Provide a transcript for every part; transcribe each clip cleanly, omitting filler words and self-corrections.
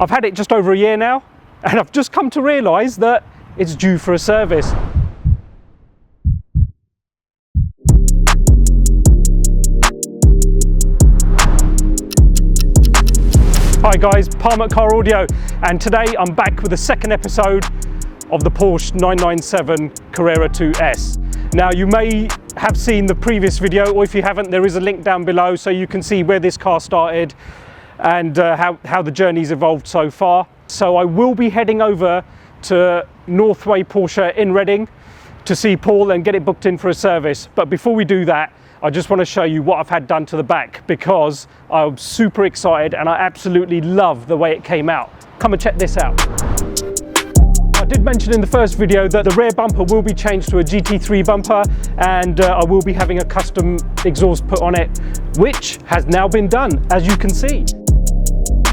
I've had it just over a year now, and I've just come to realise that it's due for a service. Hi guys, Parm at Car Audio, and today I'm back with the second episode of the Porsche 997 Carrera 2S. Now you may have seen the previous video, or if you haven't, there is a link down below so you can see where this car started and how the journey's evolved so far. So I will be heading over to Northway Porsche in Reading to see Paul and get it booked in for a service. But before we do that, I just want to show you what I've had done to the back, because I'm super excited and I absolutely love the way it came out. Come and check this out. I did mention in the first video that the rear bumper will be changed to a GT3 bumper, and I will be having a custom exhaust put on it, which has now been done, as you can see.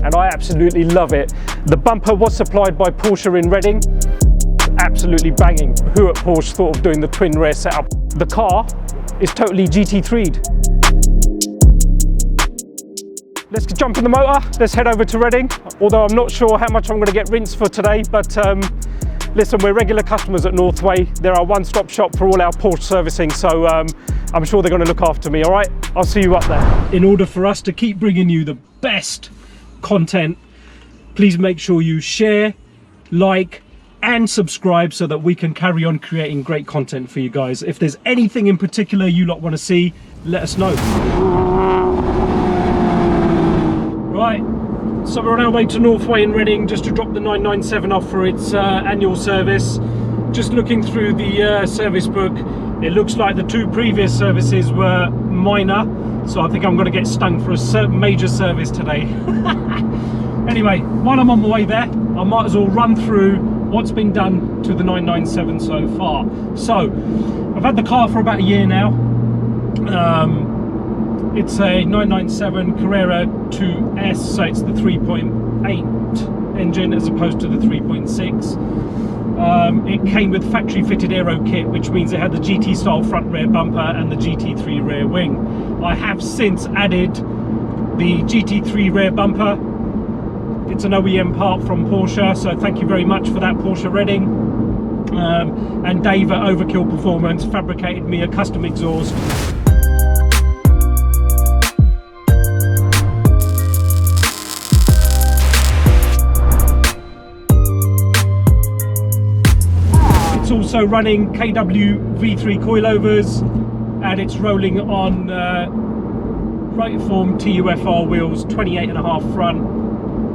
And I absolutely love it. The bumper was supplied by Porsche in Reading. Absolutely banging. Who at Porsche thought of doing the twin rear setup? The car is totally GT3'd. Let's jump in the motor. Let's head over to Reading. Although I'm not sure how much I'm going to get rinsed for today, but listen, we're regular customers at Northway. They're our one-stop shop for all our Porsche servicing, so I'm sure they're going to look after me, all right? I'll see you up there. In order for us to keep bringing you the best content, please make sure you share, like, and subscribe so that we can carry on creating great content for you guys. If there's anything in particular you lot want to see, let us know. Right, so we're on our way to Northway in Reading just to drop the 997 off for its annual service. Just looking through the service book, it looks like the two previous services were minor, so I think I'm going to get stung for a major service today. Anyway, while I'm on my way there, I might as well run through what's been done to the 997 so far. So, I've had the car for about a year now. It's a 997 Carrera 2S, so it's the 3.8 engine as opposed to the 3.6. It came with factory fitted aero kit, which means it had the GT style front rear bumper and the GT3 rear wing. I have since added the GT3 rear bumper. It's an OEM part from Porsche, so thank you very much for that, Porsche Reading. And Dave at Overkill Performance fabricated me a custom exhaust. It's also running KW V3 coilovers, and it's rolling on Rotiform TUF-R wheels, 28.5 front,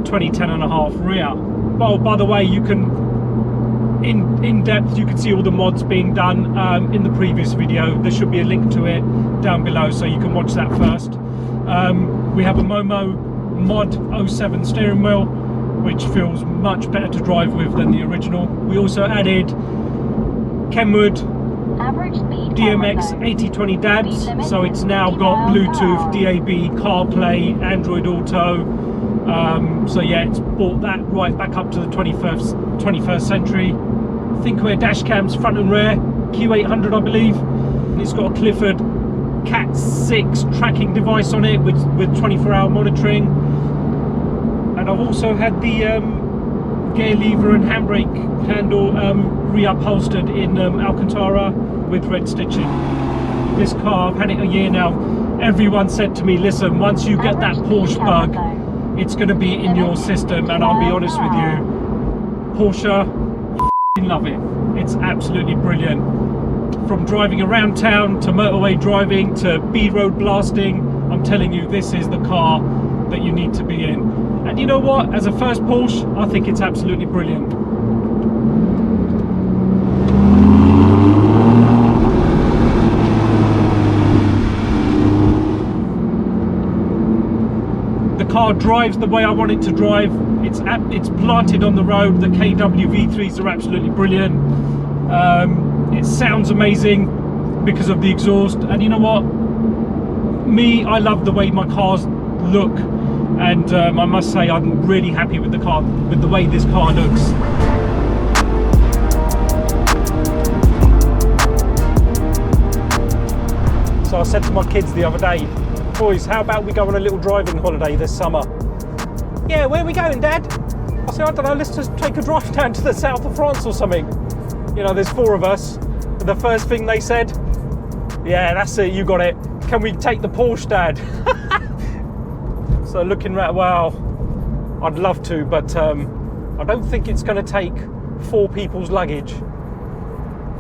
2010.5 rear. Oh, by the way, you can in depth you can see all the mods being done in the previous video. There should be a link to it down below, so you can watch that first. We have a Momo Mod 07 steering wheel, which feels much better to drive with than the original. We also added Kenwood DMX 8020 DABs, so it's now got Bluetooth, DAB, CarPlay, Android Auto. So yeah, it's brought that right back up to the 21st century. ThinkAware dash cams front and rear, Q800 I believe. It's got a Clifford Cat 6 tracking device on it with 24-hour monitoring. And I've also had the gear lever and handbrake handle reupholstered in Alcantara with red stitching. This car, I've had it a year now. Everyone said to me, listen, once you get that Porsche bug, it's going to be in your system, and I'll be honest with you, Porsche, I love it. It's absolutely brilliant. From driving around town to motorway driving to B-road blasting, I'm telling you, this is the car that you need to be in. And you know what? As a first Porsche, I think it's absolutely brilliant. The car drives the way I want it to drive. It's planted on the road. The KW V3s are absolutely brilliant. It sounds amazing because of the exhaust. And you know what? Me, I love the way my cars look. And I must say I'm really happy with the car, with the way this car looks. So I said to my kids the other day, boys, how about we go on a little driving holiday this summer? Yeah, where are we going, Dad? I said, I don't know, let's just take a drive down to the south of France or something. You know, there's 4 of us. The first thing they said, yeah, that's it, you got it. Can we take the Porsche, Dad? So looking at, wow, I'd love to, but I don't think it's going to take 4 people's luggage.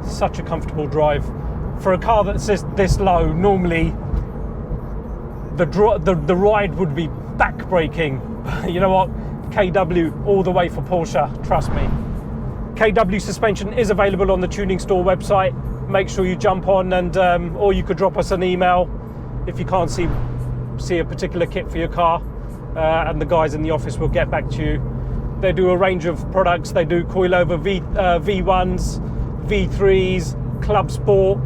Such a comfortable drive. For a car that's this low, normally the ride would be back-breaking. You know what? KW all the way for Porsche, trust me. KW suspension is available on the tuning store website. Make sure you jump on, and or you could drop us an email if you can't see a particular kit for your car, and the guys in the office will get back to you. They do a range of products. They do coilover V1s, V3s, Club Sport.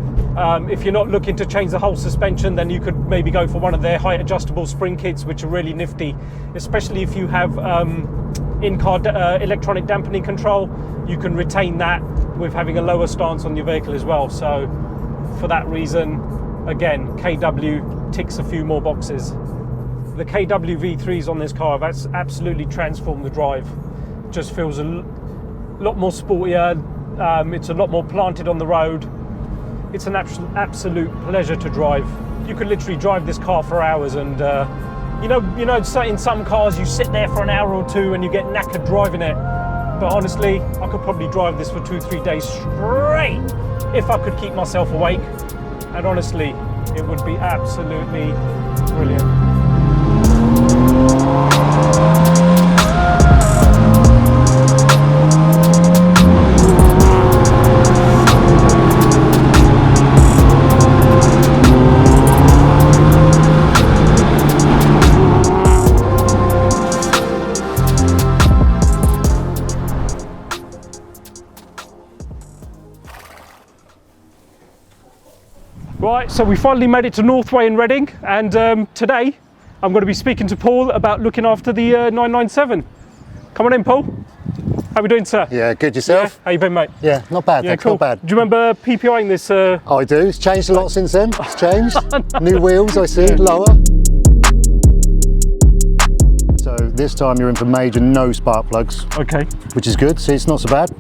If you're not looking to change the whole suspension, then you could maybe go for one of their height adjustable spring kits, which are really nifty, especially if you have in-car electronic dampening control. You can retain that with having a lower stance on your vehicle as well. So for that reason, again, KW ticks a few more boxes. The KW V3s on this car have absolutely transformed the drive. Just feels a lot more sportier. It's a lot more planted on the road. It's an absolute pleasure to drive. You could literally drive this car for hours, and you know, in some cars you sit there for an hour or 2 and you get knackered driving it. But honestly, I could probably drive this for 2-3 days straight if I could keep myself awake. And honestly, it would be absolutely brilliant. Right, so we finally made it to Northway in Reading, and today I'm going to be speaking to Paul about looking after the 997. Come on in, Paul. How are we doing, sir? Yeah, good. Yourself? Yeah. How you been, mate? Yeah, not bad, Yeah, thanks, cool. not bad. Do you remember PPIing this? I do. It's changed a lot since then. It's changed. New wheels, I see, lower. So this time you're in for major no spark plugs. Okay. Which is good, so it's not so bad.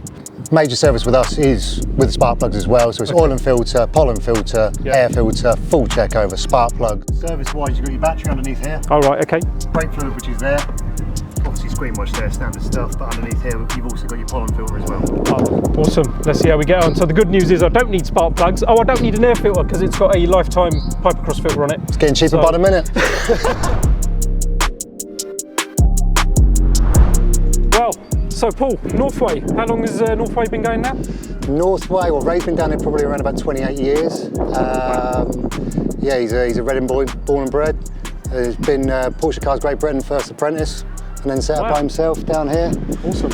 Major service with us is with the spark plugs as well, so it's oil and filter, pollen filter, air filter, full check over, spark plug. Service wise, you've got your battery underneath here. All right, okay. Brake fluid, which is there. Obviously screen wash there, standard stuff, but underneath here you've also got your pollen filter as well. Oh, awesome. Let's see how we get on. So the good news is I don't need spark plugs. Oh, I don't need an air filter because it's got a lifetime pipe across filter on it. It's getting cheaper by the minute. Well, so Paul, Northway, how long has Northway been going now? Northway, well, Ray's been down here probably around about 28 years. Yeah, he's a Reading boy, born and bred. He's been Porsche Cars Great Britain first apprentice, and then set up by himself down here. Awesome.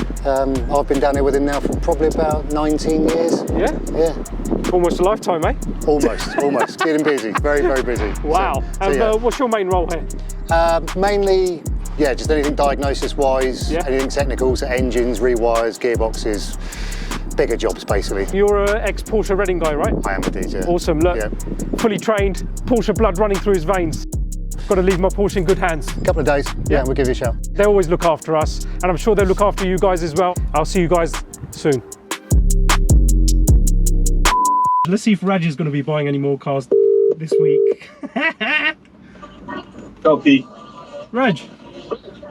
I've been down here with him now for probably about 19 years. Yeah? Yeah. Almost a lifetime, eh? Almost. Getting busy, very, very busy. Wow. So, yeah. What's your main role here? Mainly, yeah, just anything diagnosis-wise, anything technical, so engines, rewires, gearboxes, bigger jobs basically. You're an ex-Porsche Reading guy, right? I am indeed, yeah. Awesome, look, fully trained, Porsche blood running through his veins. Got to leave my Porsche in good hands. A couple of days, yeah, we'll give you a shout. They always look after us, and I'm sure they'll look after you guys as well. I'll see you guys soon. Let's see if Raj is going to be buying any more cars this week. Okay. Raj.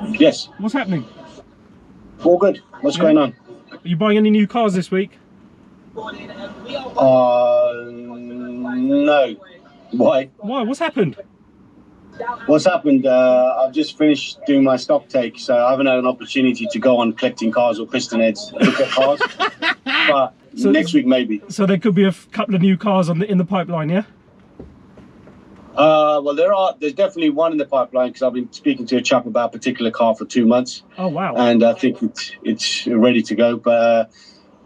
Yes. What's happening? All good. What's going on? Are you buying any new cars this week? No. Why? Why? What's happened? What's happened? I've just finished doing my stock take, so I haven't had an opportunity to go on collecting cars or piston heads, look at cars. But so next week maybe. So there could be a couple of new cars in the pipeline, yeah? Well, there's definitely one in the pipeline because I've been speaking to a chap about a particular car for 2 months. Oh wow! And I think it's ready to go. But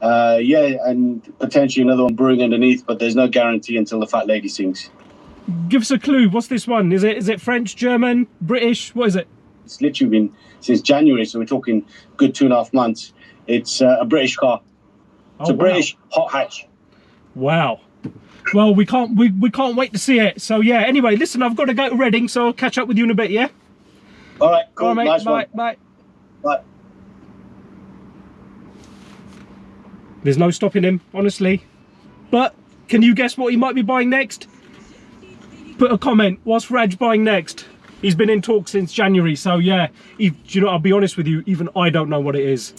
yeah, and potentially another one brewing underneath. But there's no guarantee until the fat lady sings. Give us a clue. What's this one? Is it French, German, British? What is it? It's literally been since January, so we're talking good 2.5 months. It's a British car. It's a British hot hatch. Wow. Well, we can't wait to see it. So yeah. Anyway, listen, I've got to go to Reading, so I'll catch up with you in a bit. Yeah. All right. Cool. All right, mate. Nice Bye. one. Bye. Bye. There's no stopping him, honestly. But can you guess what he might be buying next? Put a comment. What's Raj buying next? He's been in talks since January, so yeah. You know, I'll be honest with you, even I don't know what it is.